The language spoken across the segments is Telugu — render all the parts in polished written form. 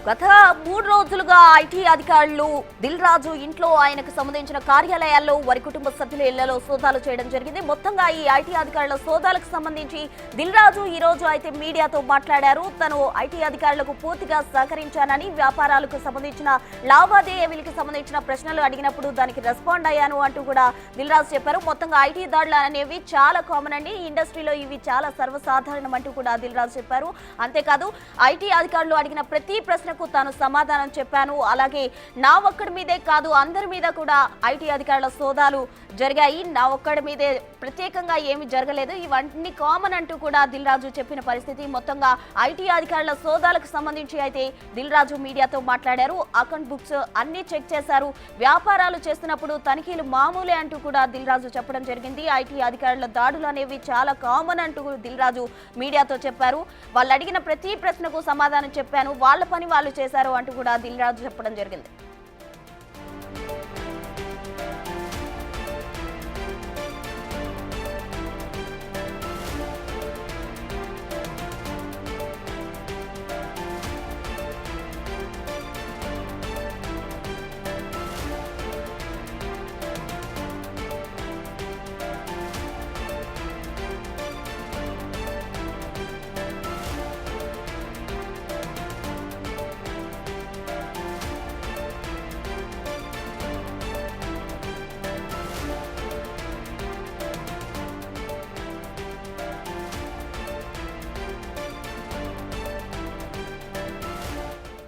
గత 3 రోజులుగా ఐటీ అధికారులు దిల్ రాజు ఇంట్లో ఆయనకు సంబంధించిన కార్యాలయాల్లో వారి కుటుంబ సభ్యుల ఇళ్లలో సోదాలు చేయడం జరిగింది. మొత్తంగా ఈ ఐటీ అధికారుల సోదాలకు సంబంధించి దిల్ రాజు ఈ రోజు అయితే మీడియాతో మాట్లాడారు. తను ఐటీ అధికారులకు పూర్తిగా సహకరించానని, వ్యాపారాలకు సంబంధించిన లావాదేవీలకు సంబంధించిన ప్రశ్నలు అడిగినప్పుడు దానికి రెస్పాండ్ అయ్యాను అంటూ కూడా దిల్ రాజు చెప్పారు. మొత్తంగా ఐటీ దాడులు అనేవి చాలా కామన్ అండి, ఇండస్ట్రీలో ఇవి చాలా సర్వసాధారణం అంటూ కూడా దిల్ రాజు చెప్పారు. అంతేకాదు ఐటీ అధికారులు అడిగిన ప్రతి ప్రశ్నకు తాను సమాధానం చెప్పాను. అలాగే నా ఒక్కడి మీదే కాదు, అందరి మీద కూడా ఐటీ అధికారుల సోదాలు జరిగాయి, నా ఒక్కడి మీదే ప్రత్యేకంగా ఏమి జరగలేదు, ఇవన్నీ కామన్ అంటూ కూడా దిల్ రాజు చెప్పిన పరిస్థితి. మొత్తంగా ఐటీ అధికారుల సోదాలకు సంబంధించి అయితే దిల్ రాజు మీడియాతో మాట్లాడారు. అకౌంట్ బుక్స్ అన్ని చెక్ చేశారు, వ్యాపారాలు చేస్తున్నప్పుడు తనిఖీలు మామూలే అంటూ కూడా దిల్ రాజు చెప్పడం జరిగింది. ఐటీ అధికారుల దాడులు అనేవి చాలా కామన్ అంటూ దిల్ రాజు మీడియాతో చెప్పారు. వాళ్ళు అడిగిన ప్రతి ప్రశ్నకు సమాధానం చెప్పాను, వాళ్ళ పని వాళ్ళు చేశారు అంటూ కూడా దిల్ రాజు చెప్పడం జరిగింది.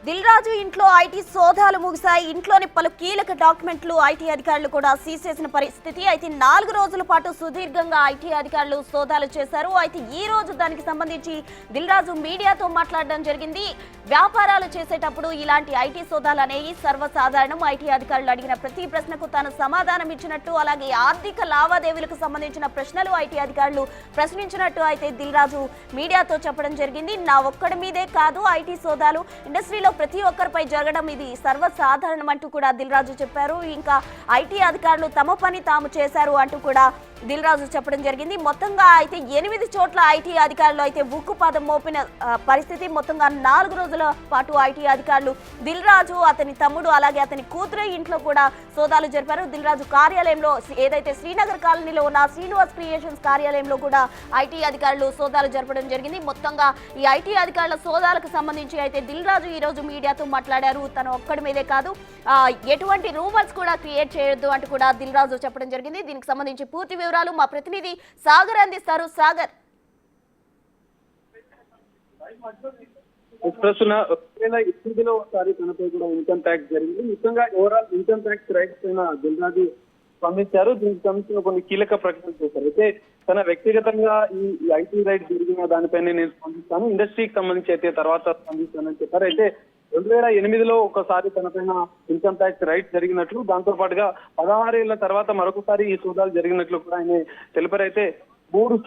దిల్ రాజు ఇంట్లో ఐటీ సోదాలు ముగిశాయి. ఇంట్లోని పలు కీలక డాక్యుమెంట్లు ఐటీ అధికారులు కూడా సీజ్ చేసిన పరిస్థితి. అయితే 4 రోజుల పాటు సుదీర్ఘంగా ఐటీ అధికారులు సోదాలు చేశారు. అయితే ఈ రోజు దానికి సంబంధించి దిల్ రాజు మీడియాతో మాట్లాడడం జరిగింది. వ్యాపారాలు చేసేటప్పుడు ఇలాంటి ఐటీ సోదాలు అనేవి సర్వసాధారణం. ఐటీ అధికారులు అడిగిన ప్రతి ప్రశ్నకు తాను సమాధానం ఇచ్చినట్టు, అలాగే ఆర్థిక లావాదేవీలకు సంబంధించిన ప్రశ్నలు ఐటీ అధికారులు ప్రశ్నించినట్టు అయితే దిల్ రాజు మీడియాతో చెప్పడం జరిగింది. నా ఒక్కడి మీదే కాదు, ఐటీ సోదాలు ఇండస్ట్రీలో ప్రతి ఒక్కరిపై జరగడం ఇది సర్వసాధారణం అంటూ కూడా దిల్ రాజు చెప్పారు. ఇంకా ఐటీ అధికారులు తమ పని తాము చేశారు అంటూ కూడా దిల్ రాజు చెప్పడం జరిగింది. మొత్తంగా అయితే 8 చోట్ల ఐటీ అధికారులు అయితే ఉక్కుపాదం మోపిన పరిస్థితి. మొత్తంగా 4 రోజుల పాటు ఐటీ అధికారులు దిల్ రాజు, అతని తమ్ముడు, అలాగే అతని కూతురు ఇంట్లో కూడా సోదాలు జరిపారు. దిల్ రాజు కార్యాలయంలో, ఏదైతే శ్రీనగర్ కాలనీలో ఉన్న శ్రీనివాస్ క్రియేషన్స్ కార్యాలయంలో కూడా ఐటీ అధికారులు సోదాలు జరపడం జరిగింది. మొత్తంగా ఈ ఐటీ అధికారుల సోదాలకు సంబంధించి అయితే దిల్ రాజు ఈ రోజు మీడియాతో మాట్లాడారు. తను ఒక్కడి మీదే కాదు, ఎటువంటి రూమర్స్ కూడా క్రియేట్ చేయొద్దు అంటూ కూడా దిల్ రాజు చెప్పడం జరిగింది. దీనికి సంబంధించి పూర్తి వివరాలు మా ప్రతినిధి సాగర్ అందిస్తారు. సాగర్, ఒకసారి తనపై కూడా ఇన్కమ్ ట్యాక్స్ జరిగింది. ముఖ్యంగా ఓవరాల్ ఇన్కమ్ ట్యాక్స్ రైట్స్ పైన దిల్ రాజు స్పందించారు. దీనికి సంబంధించిన కొన్ని కీలక ప్రకటనలు చేశారు. అయితే తన వ్యక్తిగతంగా ఈ ఐటీ రైట్ జరిగిన దానిపైన నేను స్పందిస్తాను, ఇండస్ట్రీకి సంబంధించి అయితే తర్వాత స్పందిస్తానని చెప్పారు. అయితే 2008లో ఒకసారి తనపైన ఇన్కమ్ ట్యాక్స్ రైట్ జరిగినట్లు, దాంతో పాటుగా 16 ఏళ్ల తర్వాత మరొకసారి ఈ సోదాలు జరిగినట్లు కూడా ఆయన తెలిపారు. అయితే 3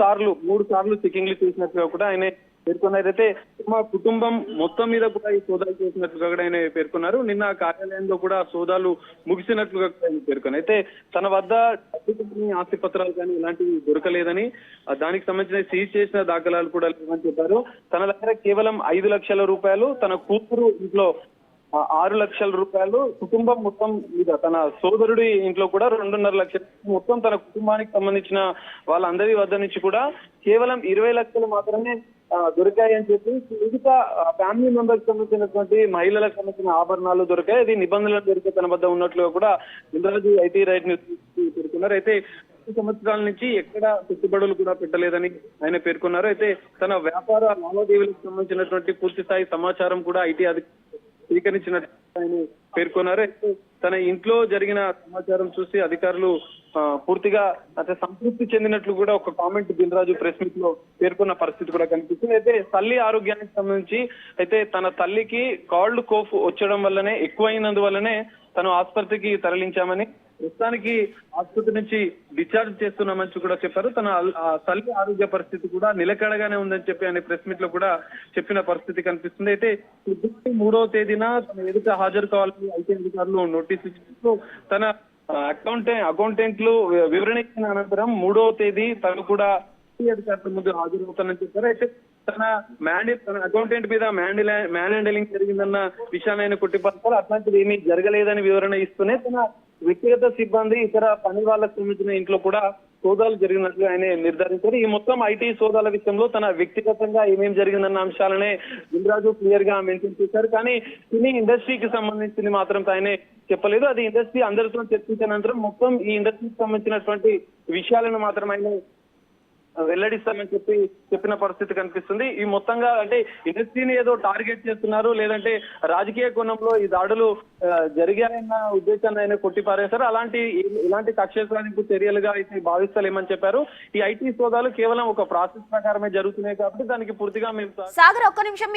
సార్లు చెకింగ్లు చేసినట్లుగా కూడా ఆయన పేర్కొన్నారు. అయితే మా కుటుంబం మొత్తం మీద కూడా ఈ సోదాలు చేసినట్లుగా కూడా ఆయన పేర్కొన్నారు. నిన్న కార్యాలయంలో కూడా సోదాలు ముగిసినట్లుగా ఆయన పేర్కొన్నారు. అయితే తన వద్ద ఆస్తి పత్రాలు కానీ ఇలాంటివి దొరకలేదని, దానికి సంబంధించిన సీజ్ చేసిన దాఖలాలు కూడా లేవని చెప్పారు. తన దగ్గర కేవలం 5 లక్షల రూపాయలు, తన కూతురు ఇంట్లో 6 లక్షల రూపాయలు, కుటుంబం మొత్తం మీద తన సోదరుడి ఇంట్లో కూడా 2.5 లక్షలు, మొత్తం తన కుటుంబానికి సంబంధించిన వాళ్ళందరి వద్ద నుంచి కూడా కేవలం 20 లక్షలు మాత్రమే దొరికాయి అని చెప్పి, మిగతా ఫ్యామిలీ మెంబర్స్ సంబంధించినటువంటి మహిళలకు సంబంధించిన ఆభరణాలు దొరికాయి, అది నిబంధనలు దొరికే తన వద్ద ఉన్నట్లుగా కూడా దిల్ రాజు ఐటీ రైట్ ని పేర్కొన్నారు. అయితే 10 సంవత్సరాల నుంచి ఎక్కడ పెట్టుబడులు కూడా పెట్టలేదని ఆయన పేర్కొన్నారు. అయితే తన వ్యాపార లావాదేవీలకు సంబంధించినటువంటి పూర్తి స్థాయి సమాచారం కూడా ఐటీ స్వీకరించినట్టు ఆయన పేర్కొన్నారు. అయితే తన ఇంట్లో జరిగిన సమాచారం చూసి అధికారులు పూర్తిగా అంటే సంతృప్తి చెందినట్లు కూడా ఒక comment Dil Raju press meet లో పేర్కొన్న పరిస్థితి కూడా కనిపిస్తుంది. అయితే తల్లి ఆరోగ్యానికి సంబంధించి అయితే తన తల్లికి కాల్డ్ కోఫ్ వచ్చడం వల్లనే, ఎక్కువైనందువల్లనే తను ఆసుపత్రికి తరలించామని, ప్రస్తుతానికి ఆసుపత్రి నుంచి డిశ్చార్జ్ చేస్తున్నామని కూడా చెప్పారు. తన తల్లి ఆరోగ్య పరిస్థితి కూడా నిలకడగానే ఉందని చెప్పి ఆయన ప్రెస్ మీట్ లో కూడా చెప్పిన పరిస్థితి కనిపిస్తుంది. అయితే 3వ తేదీన తన ఎదుట హాజరు కావాలని ఐటీ అధికారులు నోటీసు ఇచ్చినట్లు తన అకౌంటెంట్లు వివరణ ఇచ్చిన అనంతరం 3వ తేదీ తను కూడా అధికారుల ముందు హాజరవుతానని చెప్పారు. అయితే తన అకౌంటెంట్ మీద మ్యాన్ హ్యాండలింగ్ జరిగిందన్న విషయాన్ని ఆయన కొట్టిపడతారు. అట్లాంటిది ఏమీ జరగలేదని వివరణ ఇస్తూనే తన వ్యక్తిగత సిబ్బంది ఇతర పని వాళ్ళకు సంబంధించిన ఇంట్లో కూడా సోదాలు జరిగినట్లు ఆయన నిర్ధారించారు. ఈ మొత్తం ఐటీ సోదాల విషయంలో తన వ్యక్తిగతంగా ఏమేం జరిగిందన్న అంశాలనే దిల్ రాజు క్లియర్ గా మెన్షన్ చేశారు. కానీ సినీ ఇండస్ట్రీకి సంబంధించింది మాత్రం ఆయనే చెప్పలేదు. అది ఇండస్ట్రీ అందరితో చర్చించిన అనంతరం మొత్తం ఈ ఇండస్ట్రీకి సంబంధించినటువంటి విషయాలను మాత్రం ఆయన వెల్లడిస్తామని చెప్పిన పరిస్థితి కనిపిస్తుంది. ఈ మొత్తంగా అంటే ఇండస్ట్రీని ఏదో టార్గెట్ చేస్తున్నారు, లేదంటే రాజకీయ కోణంలో ఈ దాడులు జరిగాయన్న ఉద్దేశాన్ని ఆయన కొట్టిపారేశారు. ఇలాంటి కక్ష సాధింపు చర్యలుగా అయితే భావిస్తలేమని చెప్పారు. ఈ ఐటీ సోదాలు కేవలం ఒక ప్రాసెస్ ప్రకారమే జరుగుతున్నాయి కాబట్టి దానికి పూర్తిగా మేము సాగర్ ఒక్క నిమిషం